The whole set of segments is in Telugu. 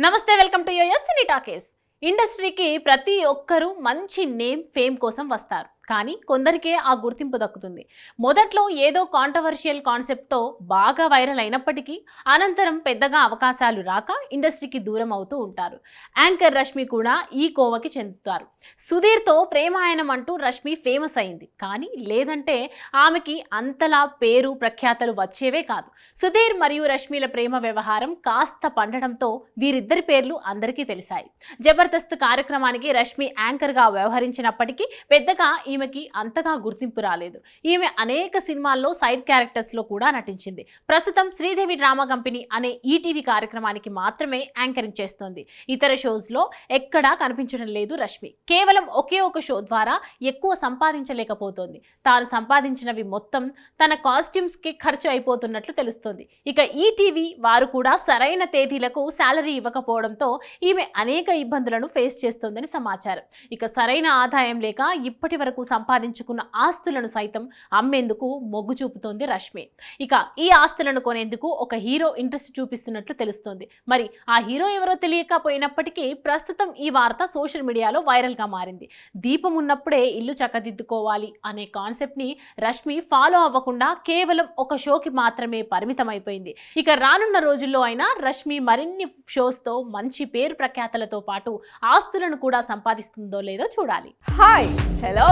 నమస్తే, welcome to YoYo Cine Talkies. ఇండస్ట్రీకి ప్రతి ఒక్కరూ మంచి నేమ్ ఫేమ్ కోసం వస్తారు, కానీ కొందరికే ఆ గుర్తింపు దక్కుతుంది. మొదట్లో ఏదో కాంట్రవర్షియల్ కాన్సెప్ట్తో బాగా వైరల్ అయినప్పటికీ అనంతరం పెద్దగా అవకాశాలు రాక ఇండస్ట్రీకి దూరం అవుతూ ఉంటారు. యాంకర్ రష్మి కూడా ఈ కోవకి చెందుతారు. సుధీర్తో ప్రేమాయణం అంటూ రష్మి ఫేమస్ అయింది, కానీ లేదంటే ఆమెకి అంతలా పేరు ప్రఖ్యాతలు వచ్చేవే కాదు. సుధీర్ మరియు రష్మిల ప్రేమ వ్యవహారం కాస్త పండడంతో వీరిద్దరి పేర్లు అందరికీ తెలిసాయి. జబర్దస్త్ కార్యక్రమానికి రష్మి యాంకర్గా వ్యవహరించినప్పటికీ పెద్దగా ఈమెకి అంతగా గుర్తింపు రాలేదు. ఈమె అనేక సినిమాల్లో సైడ్ క్యారెక్టర్స్లో కూడా నటించింది. ప్రస్తుతం శ్రీదేవి డ్రామా కంపెనీ అనే ఈటీవీ కార్యక్రమానికి మాత్రమే యాంకరింగ్ చేస్తోంది. ఇతర షోస్లో ఎక్కడా కనిపించడం లేదు రష్మి. కేవలం ఒకే ఒక షో ద్వారా ఎక్కువ సంపాదించలేకపోతోంది. తాను సంపాదించినవి మొత్తం తన కాస్ట్యూమ్స్కి ఖర్చు అయిపోతున్నట్లు తెలుస్తోంది. ఇక ఈటీవీ వారు కూడా సరైన తేదీలకు శాలరీ ఇవ్వకపోవడంతో ఈమె అనేక ఇబ్బందులను ఫేస్ చేస్తోందని సమాచారం. ఇక సరైన ఆదాయం లేక ఇప్పటి వరకు సంపాదించుకున్న ఆస్తులను సైతం అమ్మేందుకు మొగ్గు చూపుతోంది రష్మి. ఇక ఈ ఆస్తులను కొనేందుకు ఒక హీరో ఇంట్రెస్ట్ చూపిస్తున్నట్లు తెలుస్తోంది. మరి ఆ హీరో ఎవరో తెలియకపోయినప్పటికీ ప్రస్తుతం ఈ వార్త సోషల్ మీడియాలో వైరల్గా మారింది. దీపం ఉన్నప్పుడే ఇల్లు చక్కదిద్దుకోవాలి అనే కాన్సెప్ట్ని రష్మి ఫాలో అవ్వకుండా కేవలం ఒక షోకి మాత్రమే పరిమితం అయిపోయింది. ఇక రానున్న రోజుల్లో అయినా రష్మి మరిన్ని షోస్తో మంచి పేరు ప్రఖ్యాతలతో పాటు ఆస్తులను కూడా సంపాదిస్తుందో లేదో చూడాలి. హాయ్, హలో,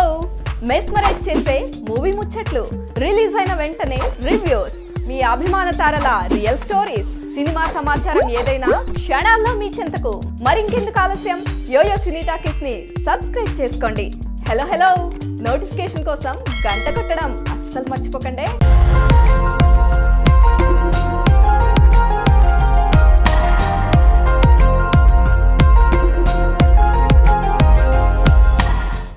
మెస్మరైజ్ చేసే మూవీ ముచ్చట్లు, రిలీజ్ అయిన వెంటనే రివ్యూస్, మీ అభిమాన తారల రియల్ స్టోరీస్, సినిమా సమాచారం ఏదైనా క్షణాల్లో మీ చెంతకు. మరింకెందుకు ఆలస్యం, యోయో సినీ టాకీస్ ని సబ్స్క్రైబ్ చేసుకోండి. హలో హలో నోటిఫికేషన్ కోసం గంట కొట్టడం అస్సలు మర్చిపోకండి.